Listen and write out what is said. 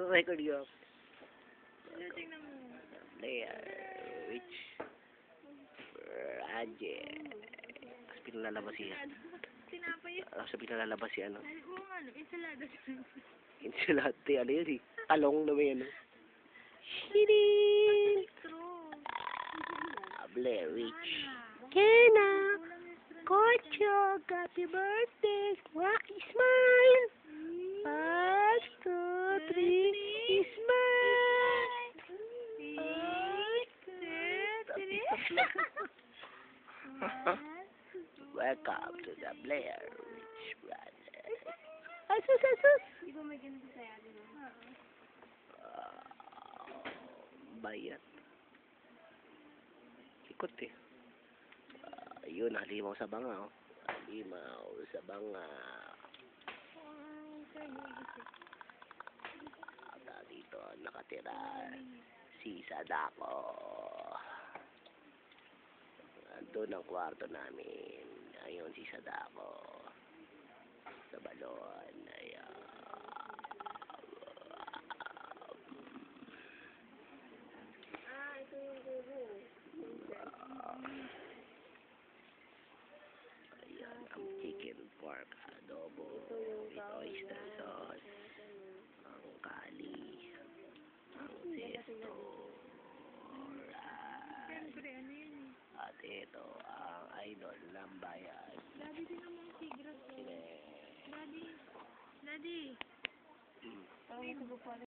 Record ko. Tingnan mo. Player. Which project? Tapos pinalalabas siya. Tinapay yun. Tapos pinalalabas siya, ano. Ay, oo nga, no. Ensalada. Insulate, ano yun eh. Talong na may ano. Shitty! True. Blair Witch. Kena! Kocho! Happy birthday! Smile! 1, 2, 3, smile! Welcome to the Blair Witch Project. Asus, asus! Di ba may ganito sa'yo, di ba? Bayat. Ikot eh. Yun, halimaw sa banga, oh. Halimaw sa banga. Dito nakatira si Sadako. Andun ang kwarto namin. Ayun si Sadako. Sa balon. Ayan. Ito yung gulo. Ayan ang chicken pork adobo. With oyster sauce. Ang kali. Ang zesto. Siyempre, ano yun eh. At ito ang idol ng bayan. Daddy, din naman yung sigras. Daddy. Daddy. Mm. Parang